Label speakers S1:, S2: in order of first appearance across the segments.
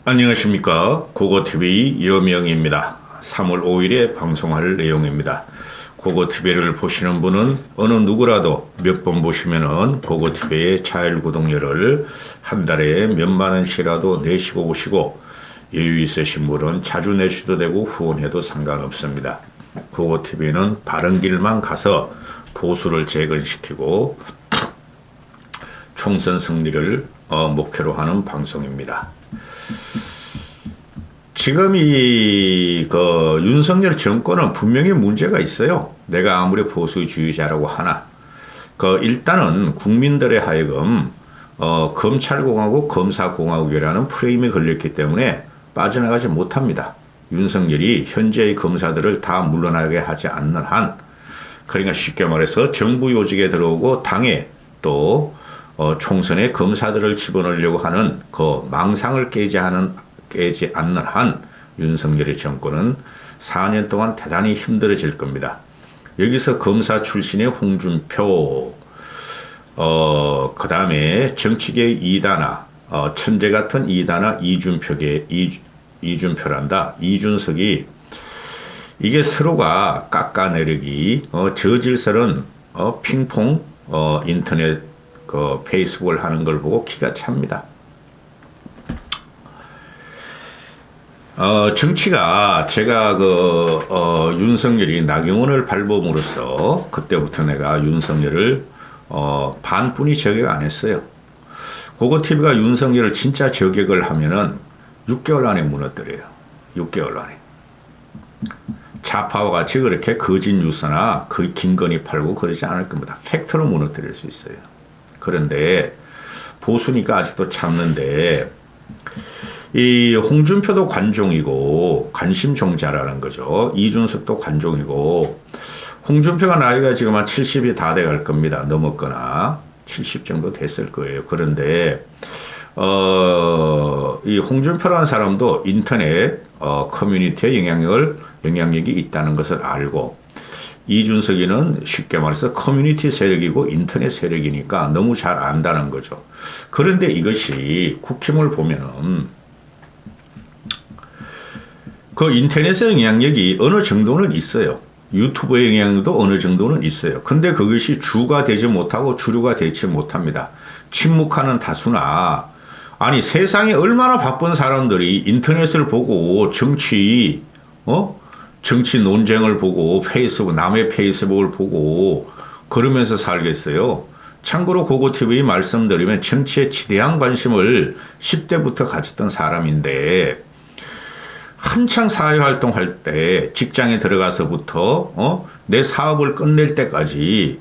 S1: 안녕하십니까. 고고TV 여명입니다. 3월 5일에 방송할 내용입니다. 고고TV를 보시는 분은 어느 누구라도 몇 번 보시면은 고고TV의 자율 구독료를 한 달에 몇만 원씩이라도 내시고 보시고 여유 있으신 분은 자주 내셔도 되고 후원해도 상관없습니다. 고고TV는 바른 길만 가서 보수를 재건시키고 총선 승리를 목표로 하는 방송입니다. 지금 윤석열 정권은 분명히 문제가 있어요. 내가 아무리 보수주의자라고 하나. 일단은 국민들의 하여금, 검찰공화국, 검사공화국이라는 프레임에 걸렸기 때문에 빠져나가지 못합니다. 윤석열이 현재의 검사들을 다 물러나게 하지 않는 한, 그러니까 쉽게 말해서 정부 요직에 들어오고 당에 또, 총선에 검사들을 집어넣으려고 하는 그 망상을 깨지 않는 한 윤석열의 정권은 4년 동안 대단히 힘들어질 겁니다. 여기서 검사 출신의 홍준표, 그 다음에 정치계 이단아, 천재 같은 이단아 이준표란다. 이준석이 이게 서로가 깎아내리기, 저질서는 핑퐁, 인터넷, 페이스북을 하는 걸 보고 기가 찹니다. 정치가 제가 윤석열이 나경원을 밟음으로써 그때부터 내가 윤석열을 반뿐이 저격 안 했어요. 고고TV가 윤석열을 진짜 저격을 하면은 6개월 안에 무너뜨려요. 6개월 안에. 좌파와 같이 그렇게 거짓 뉴스나 김건희 팔고 그러지 않을 겁니다. 팩트로 무너뜨릴 수 있어요. 그런데 보수니까 아직도 참는데 이 홍준표도 관종이고 관심종자라는 거죠. 이준석도 관종이고 홍준표가 나이가 지금 한 70이 다 돼갈 겁니다. 넘었거나 70 정도 됐을 거예요. 그런데 이 홍준표라는 사람도 인터넷 커뮤니티의 영향력이 있다는 것을 알고 이준석이는 쉽게 말해서 커뮤니티 세력이고 인터넷 세력이니까 너무 잘 안다는 거죠. 그런데 이것이 국힘을 보면은 그 인터넷의 영향력이 어느 정도는 있어요. 유튜브의 영향력도 어느 정도는 있어요. 근데 그것이 주가 되지 못하고 주류가 되지 못합니다. 침묵하는 다수나 아니 세상에 얼마나 바쁜 사람들이 인터넷을 보고 정치 논쟁을 보고 남의 페이스북을 보고 그러면서 살겠어요. 참고로 고고TV 말씀드리면 정치에 지대한 관심을 10대부터 가졌던 사람인데 한창 사회활동할 때 직장에 들어가서부터 내 사업을 끝낼 때까지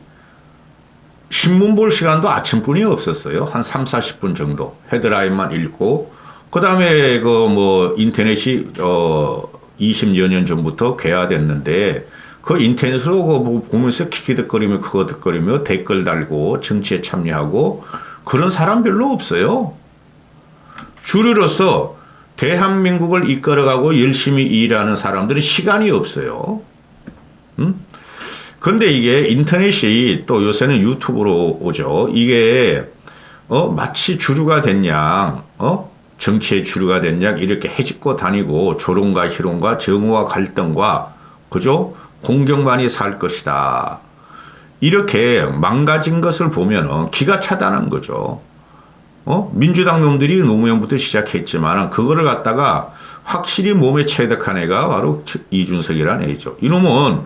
S1: 신문 볼 시간도 아침뿐이 없었어요. 한 3, 40분 정도 헤드라인만 읽고 그 다음에 인터넷이 20여 년 전부터 개화됐는데 그 인터넷으로 보면서 키키득거리며 그거득거리며 댓글 달고 정치에 참여하고 그런 사람 별로 없어요. 주류로서 대한민국을 이끌어가고 열심히 일하는 사람들은 시간이 없어요. 근데 이게 인터넷이 또 요새는 유튜브로 오죠. 이게 마치 주류가 된 양, 정치의 주류가 된 양 이렇게 해집고 다니고 조롱과 희롱과 정오와 갈등과 그죠? 공격만이 살 것이다. 이렇게 망가진 것을 보면은 기가 차다는 거죠. 민주당 놈들이 노무현부터 시작했지만 그거를 갖다가 확실히 몸에 체득한 애가 바로 이준석이라는 애죠. 이놈은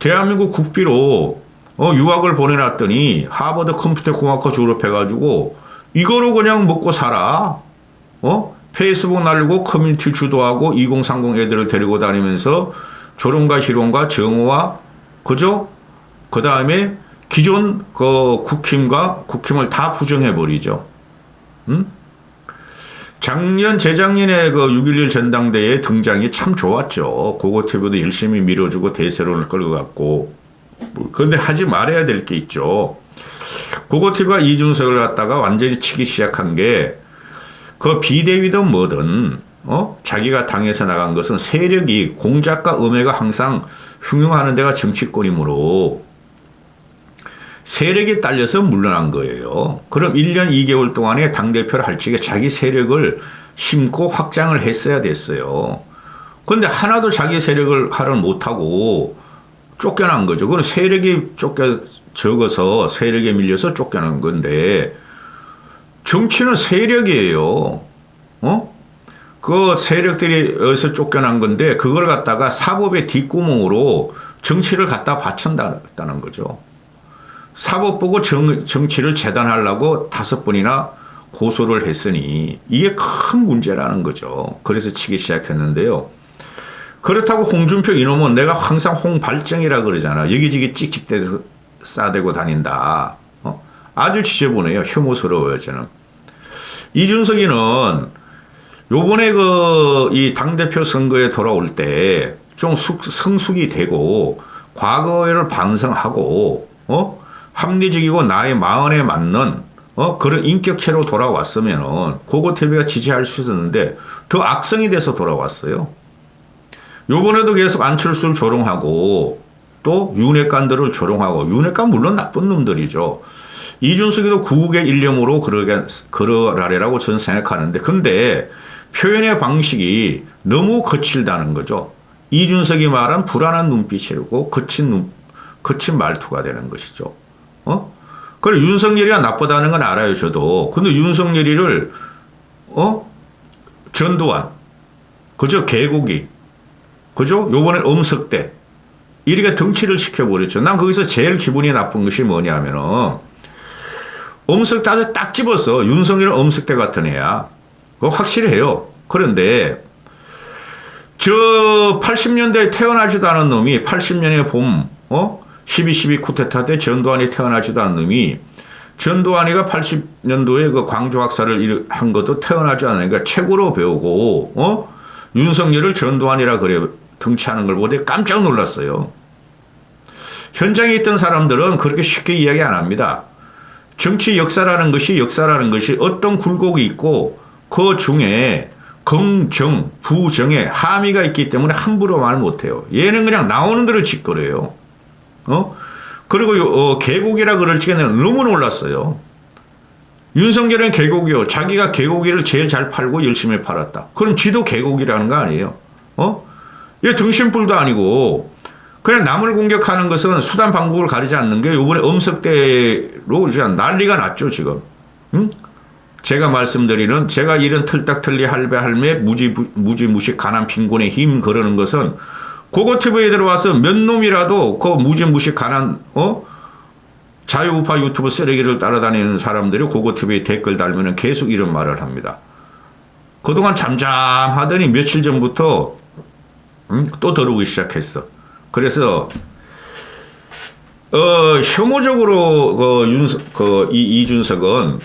S1: 대한민국 국비로 유학을 보내놨더니 하버드 컴퓨터 공학과 졸업해가지고 이거로 그냥 먹고 살아. 페이스북 날리고 커뮤니티 주도하고 2030 애들을 데리고 다니면서 조롱과 희롱과 정오와 그죠? 그 다음에 기존 국힘을 다 부정해버리죠. 재작년에 6.11 전당대회 등장이 참 좋았죠. 고고TV도 열심히 밀어주고 대세론을 끌고 갔고. 그런데 하지 말아야 될 게 있죠. 고고TV가 이준석을 갖다가 완전히 치기 시작한 게 비대위든 뭐든 자기가 당에서 나간 것은 세력이 공작과 음해가 항상 흉흉하는 데가 정치권이므로 세력이 딸려서 물러난 거예요. 그럼 1년 2개월 동안에 당대표를 할 적에 자기 세력을 심고 확장을 했어야 됐어요. 근데 하나도 자기 세력을 활용 못하고 쫓겨난 거죠. 그건 세력이 적어서 세력에 밀려서 쫓겨난 건데, 정치는 세력이에요. 어? 그 세력들이 어디서 쫓겨난 건데, 그걸 갖다가 사법의 뒷구멍으로 정치를 갖다 바친다는 거죠. 사법 보고 정치를 재단하려고 5번이나 고소를 했으니 이게 큰 문제라는 거죠. 그래서 치기 시작했는데요. 그렇다고 홍준표 이놈은 내가 항상 홍발정이라 그러잖아. 여기저기 찍찍대서 싸대고 다닌다. 아주 지저분해요. 혐오스러워요, 저는. 이준석이는 요번에 이 당대표 선거에 돌아올 때 좀 성숙이 되고 과거를 반성하고, 합리적이고 나의 마음에 맞는, 그런 인격체로 돌아왔으면은 고고TV가 지지할 수 있었는데 더 악성이 돼서 돌아왔어요. 요번에도 계속 안철수를 조롱하고 또 윤핵관들을 조롱하고, 윤핵관 물론 나쁜 놈들이죠. 이준석이도 구국의 일념으로 그러라래라고 저는 생각하는데, 근데 표현의 방식이 너무 거칠다는 거죠. 이준석이 말한 불안한 눈빛이고 거친 말투가 되는 것이죠. 그래, 윤석열이가 나쁘다는 건 알아요, 저도. 근데 윤석열이를, 전두환, 그죠? 개고기, 그죠? 요번에 엄석대, 이렇게 덩치를 시켜버렸죠. 난 거기서 제일 기분이 나쁜 것이 뭐냐면은, 엄석대 딱 집어서 윤석열은 엄석대 같은 애야. 그거 확실히 해요. 그런데, 저 80년대에 태어나지도 않은 놈이 80년의 봄, 12.12 쿠데타 때 전두환이 태어나지도 않은 놈이, 전두환이가 80년도에 그 광주 학살을 한 것도 태어나지 않으니까 책으로 배우고, 윤석열을 전두환이라 그래 덩치하는 걸 보고 깜짝 놀랐어요. 현장에 있던 사람들은 그렇게 쉽게 이야기 안 합니다. 정치 역사라는 것이 어떤 굴곡이 있고 그 중에 긍정, 부정에 함의가 있기 때문에 함부로 말 못해요. 얘는 그냥 나오는 대로 짓거려요. 그리고 개고기라 그럴 적에 내가 너무 놀랐어요. 윤석열은 개고기요. 자기가 개고기를 제일 잘 팔고 열심히 팔았다. 그럼 지도 개고기라는 거 아니에요? 얘 등신불도 아니고 그냥 남을 공격하는 것은 수단 방법을 가리지 않는 게 요번에 엄석대로 난리가 났죠, 지금. 응? 제가 말씀드리는, 제가 이런 틀딱틀리 할배 할매 무지무식 가난 빈곤의 힘 그러는 것은 고고TV에 들어와서 몇 놈이라도 그 무지무식 가난, 자유우파 유튜브 쓰레기를 따라다니는 사람들이 고고TV에 댓글 달면은 계속 이런 말을 합니다. 그동안 잠잠하더니 며칠 전부터, 또 들어오기 시작했어. 그래서, 혐오적으로, 이준석은,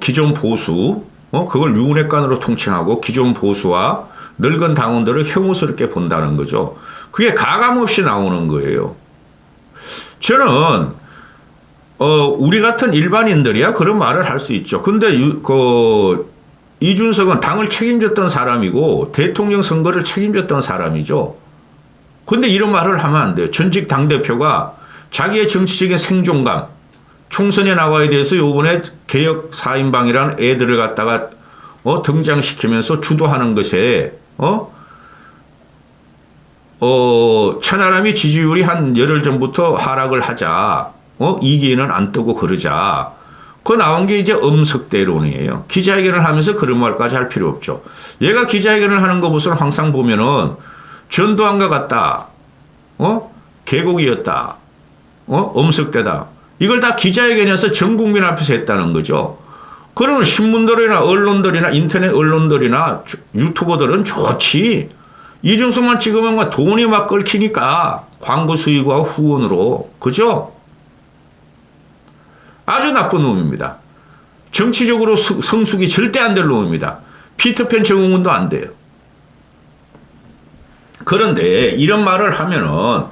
S1: 기존 보수, 그걸 윤핵관으로 통칭하고 기존 보수와 늙은 당원들을 혐오스럽게 본다는 거죠. 그게 가감없이 나오는 거예요. 저는, 우리 같은 일반인들이야 그런 말을 할 수 있죠. 근데, 이준석은 당을 책임졌던 사람이고 대통령 선거를 책임졌던 사람이죠. 근데 이런 말을 하면 안 돼요. 전직 당대표가 자기의 정치적인 생존감, 총선에 나와야 돼서 요번에 개혁 4인방이라는 애들을 갖다가 등장시키면서 주도하는 것에 천하람이 지지율이 한 열흘 전부터 하락을 하자, 이기에는 안 뜨고 그러자, 그 나온 게 이제 엄석대론이에요. 기자회견을 하면서 그런 말까지 할 필요 없죠. 얘가 기자회견을 하는 거 무슨 항상 보면은 전두환과 같다, 계곡이었다, 엄석대다. 이걸 다 기자회견에서 전 국민 앞에서 했다는 거죠. 그러면 신문들이나 언론들이나 인터넷 언론들이나 유튜버들은 좋지. 이준석만 찍으면 돈이 막 끓기니까 광고 수익과 후원으로. 그죠? 아주 나쁜 놈입니다. 정치적으로 성숙이 절대 안 될 놈입니다. 피터팬 정응훈도 안 돼요. 그런데 이런 말을 하면은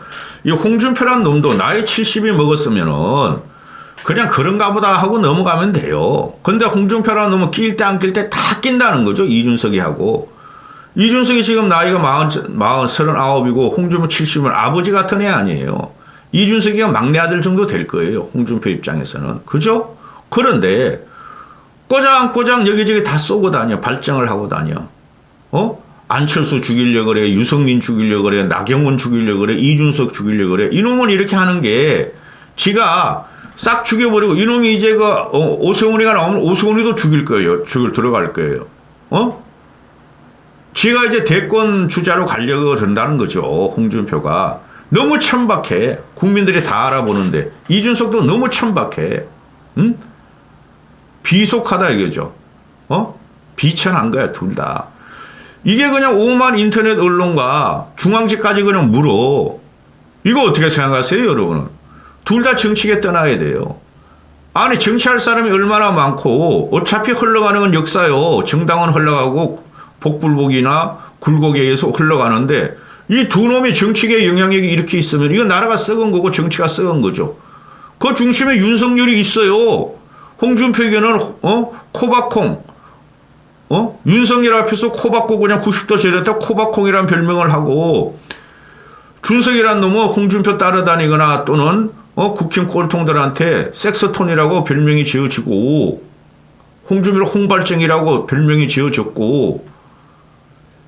S1: 이 홍준표란 놈도 나이 70이 먹었으면은 그냥 그런가 보다 하고 넘어가면 돼요. 근데 홍준표란 놈은 낄 때 안 낄 때 다 낀다는 거죠. 이준석이 하고. 이준석이 지금 나이가 39이고 홍준표 70이면 아버지 같은 애 아니에요. 이준석이가 막내 아들 정도 될 거예요. 홍준표 입장에서는. 그죠? 그런데 꼬장꼬장 여기저기 다 쏘고 다녀. 발정을 하고 다녀. 안철수 죽이려고 그래. 유승민 죽이려고 그래. 나경원 죽이려고 그래. 이준석 죽이려고 그래. 이놈은 이렇게 하는 게 지가 싹 죽여버리고 이놈이 이제 오세훈이가 나오면 오세훈이도 죽일 거예요. 들어갈 거예요. 지가 이제 대권 주자로 가려고 한다는 거죠. 홍준표가. 너무 천박해. 국민들이 다 알아보는데. 이준석도 너무 천박해. 응? 비속하다 이거죠. 비천한 거야, 둘 다. 이게 그냥 오만 인터넷 언론과 중앙지까지 그냥 물어. 이거 어떻게 생각하세요, 여러분은? 둘 다 정치계 떠나야 돼요. 아니, 정치할 사람이 얼마나 많고, 어차피 흘러가는 건 역사요. 정당은 흘러가고, 복불복이나 굴곡에서 흘러가는데, 이 두 놈이 정치계 영향력이 이렇게 있으면, 이거 나라가 썩은 거고, 정치가 썩은 거죠. 그 중심에 윤석열이 있어요. 홍준표에게는, 코바콩, 윤석열 앞에서 코박고 그냥 90도 제렸다 코박콩이란 별명을 하고, 준석이란 놈은 홍준표 따라다니거나 또는, 국힘 꼴통들한테 섹스톤이라고 별명이 지어지고, 홍준표 홍발증이라고 별명이 지어졌고,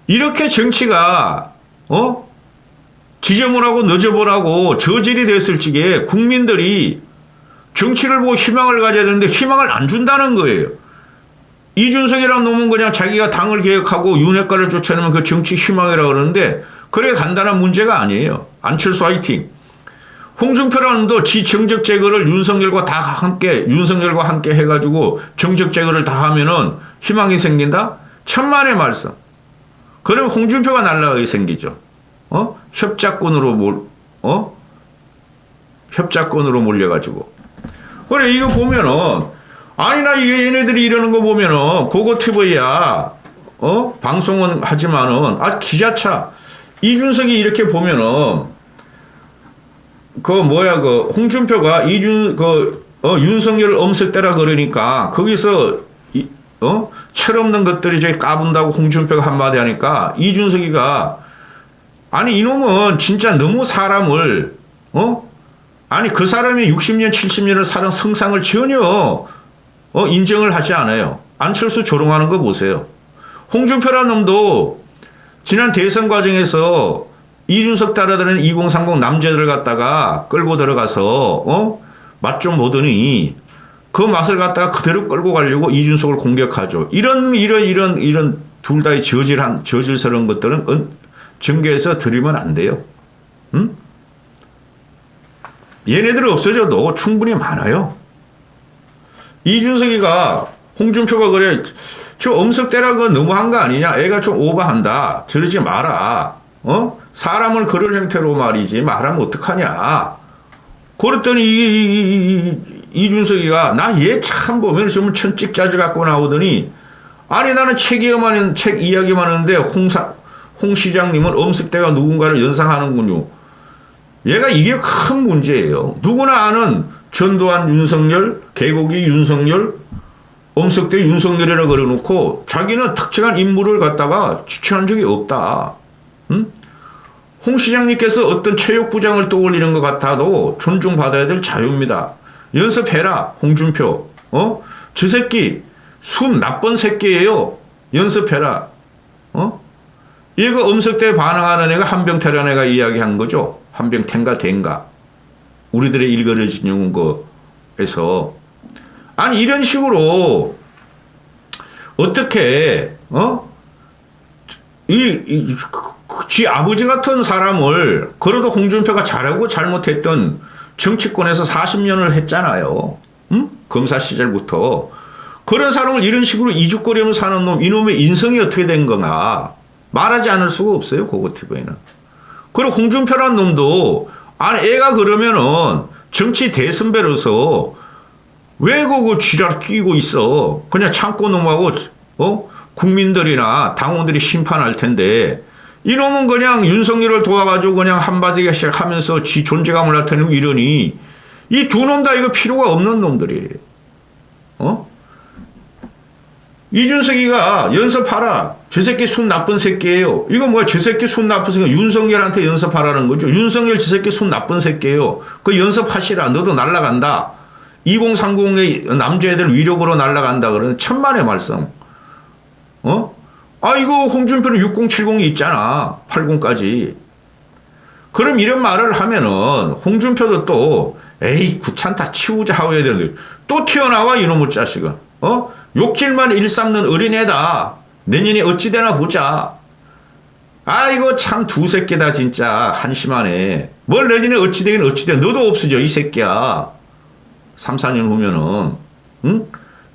S1: 이렇게 정치가, 지저분하고 너저분하고 저질이 됐을 적에 국민들이 정치를 보고 희망을 가져야 되는데 희망을 안 준다는 거예요. 이준석이란 놈은 그냥 자기가 당을 개혁하고 윤핵관을 쫓아내면 그 정치 희망이라고 그러는데 그래 간단한 문제가 아니에요. 안철수 화이팅. 홍준표라는 놈도 지 정적 제거를 윤석열과 함께 해가지고 정적 제거를 다 하면은 희망이 생긴다? 천만의 말씀. 그러면 홍준표가 날라가게 생기죠. 협작권으로 몰려가지고. 그래, 이거 보면은, 아니, 나 얘네들이 이러는 거 보면은, 고고TV야, 방송은 하지만은, 기자차. 이준석이 이렇게 보면은, 홍준표가 윤석열 엄석대라 그러니까, 거기서, 철없는 것들이 저기 까분다고 홍준표가 한마디 하니까, 이준석이가, 아니, 이놈은 진짜 너무 사람을, 아니, 그 사람이 60년, 70년을 살은 성상을 전혀, 인정을 하지 않아요. 안철수 조롱하는 거 보세요. 홍준표라는 놈도 지난 대선 과정에서 이준석 따라다니는 2030 남자들 갖다가 끌고 들어가서, 맛 좀 보더니 그 맛을 갖다가 그대로 끌고 가려고 이준석을 공격하죠. 이런 둘 다의 저질스러운 것들은 정계에서 들이면 안 돼요. 응? 얘네들 없어져도 충분히 많아요. 이준석이가 홍준표가 그래 저 엄석대라고 너무한 거 아니냐? 애가 좀 오버한다. 저러지 마라. 사람을 그럴 형태로 말이지 말하면 어떡하냐? 그랬더니 이준석이가 나 얘 참 보면 좀 천찍짜지 갖고 나오더니 아니 나는 책 이야기만 하는데 홍 시장님은 엄석대가 누군가를 연상하는군요. 얘가 이게 큰 문제예요. 누구나 아는 전두환 윤석열, 개고기 윤석열, 엄석대 윤석열이라고 그려놓고 자기는 특정한 인물을 갖다가 지칭한 적이 없다. 응? 홍 시장님께서 어떤 체육부장을 떠올리는 것 같아도 존중받아야 될 자유입니다. 연습해라, 홍준표. 저 새끼 숨 나쁜 새끼예요. 연습해라. 이거 엄석대에 반항하는 애가 한병태라는 애가 이야기한 거죠. 한병태인가 된가. 우리들의 일거려진 거에서. 아니 이런 식으로 어떻게 지 아버지 같은 사람을 그래도 홍준표가 잘하고 잘못했던 정치권에서 40년을 했잖아요. 응? 검사 시절부터. 그런 사람을 이런 식으로 이죽거리며 사는 놈, 이놈의 인성이 어떻게 된 건가 말하지 않을 수가 없어요. 고고TV는. 그리고 홍준표란 놈도 아니 애가 그러면은 정치 대선배로서 왜 그거 쥐랄 끼고 있어. 그냥 참고 놈하고 국민들이나 당원들이 심판할 텐데 이놈은 그냥 윤석열을 도와가지고 그냥 한바지게 시작하면서 지 존재감을 나타내고 이러니 이 두 놈 다 이거 필요가 없는 놈들이에요. 이준석이가 연습하라. 저 새끼 손 나쁜 새끼예요. 이거 뭐야? 저 새끼 손 나쁜 새끼. 윤석열한테 연습하라는 거죠. 윤석열 저 새끼 손 나쁜 새끼예요. 그 연습하시라. 너도 날라간다. 2030의 남자애들 위력으로 날아간다 그러는 천만의 말씀. 이거 홍준표는 6070이 있잖아. 80까지. 그럼 이런 말을 하면은 홍준표도 또 에이 귀찮다 치우자 하고 해야 되는데 또 튀어나와 이놈의 자식은. 욕질만 일삼는 어린애다. 내년에 어찌되나 보자. 이거 참 두 새끼다 진짜 한심하네. 뭘 내년에 어찌되긴 어찌돼. 너도 없어져 이 새끼야. 3, 4년 후면은. 응?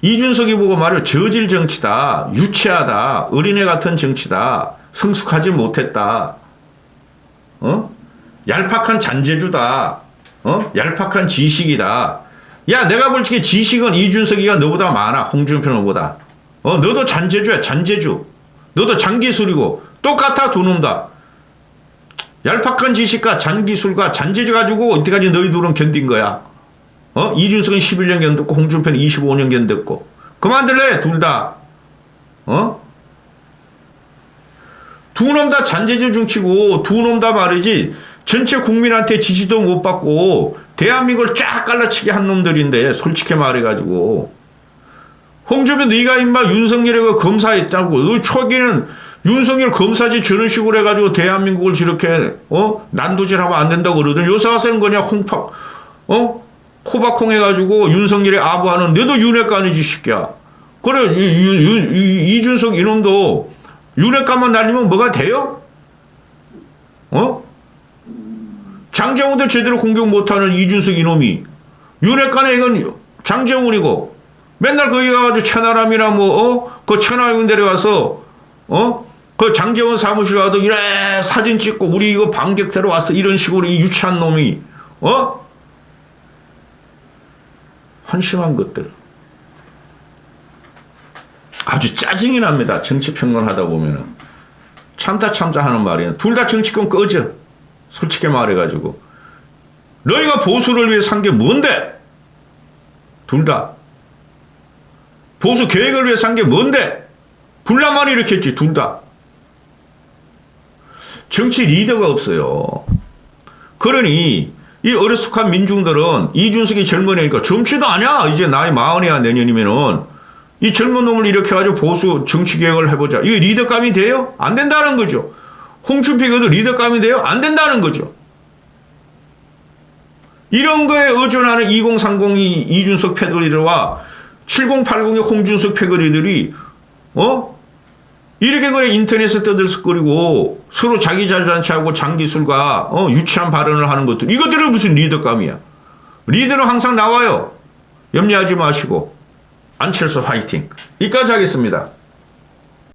S1: 이준석이 보고 말을 저질 정치다. 유치하다. 어린애 같은 정치다. 성숙하지 못했다. 얄팍한 잔재주다. 얄팍한 지식이다. 야, 내가 볼 적에 지식은 이준석이가 너보다 많아. 홍준표보다. 너도 잔재주야, 잔재주. 너도 장기술이고 똑같아 두 놈 다. 얄팍한 지식과 잔기술과 잔재주 가지고 어디까지 너희 둘은 견딘 거야. 이준석은 11년 견뎠고 홍준표는 25년 견뎠고. 그만들래 둘 다. 두 놈 다 잔재주 중치고 두 놈 다 말이지 전체 국민한테 지지도 못 받고 대한민국을 쫙 갈라치게 한 놈들인데 솔직히 말해가지고 홍준표 네가 임마 윤석열이가 검사했다고 너 초기는 윤석열 검사지 저런 식으로 해가지고 대한민국을 저렇게 난도질하면 안 된다고 그러더니 요새 와서는 그냥 홍팍 호박콩 해가지고 윤석열이 아부하는 너도 윤회가 아니지 새끼야. 그래 이준석 이놈도 윤회가만 날리면 뭐가 돼요? 장재원도 제대로 공격 못하는 이준석 이놈이 윤회가는 이건 장재원이고 맨날 거기 가가지고 천하람이나 그 천하윤대에 가서 그 장재원 사무실 가도 이래 사진 찍고 우리 이거 반격대로 왔어 이런 식으로 이 유치한 놈이 한심한 것들 아주 짜증이 납니다. 정치평론 하다 보면은 참다 하는 말이야. 둘 다 정치권 꺼져. 솔직히 말해가지고 너희가 보수를 위해 산 게 뭔데? 둘 다 보수 계획을 위해 산 게 뭔데? 분란만 일으켰지 둘 다. 정치 리더가 없어요. 그러니 이 어리숙한 민중들은 이준석이 젊은이니까 젊지도 않아. 이제 나이 40이야 내년이면은. 이 젊은 놈을 이렇게 가지고 보수 정치 개혁을 해보자. 이게 리더감이 돼요? 안 된다는 거죠. 홍준표도 리더감이 돼요? 안 된다는 거죠. 이런 거에 의존하는 2030이 이준석 패거리들과 7080의 홍준석 패거리들이 이렇게 그래 인터넷에 떠들썩거리고 서로 자기 자존치하고 장기술과 유치한 발언을 하는 것들 이것들은 무슨 리더감이야. 리더는 항상 나와요. 염려하지 마시고 안철수 화이팅. 이까지 하겠습니다.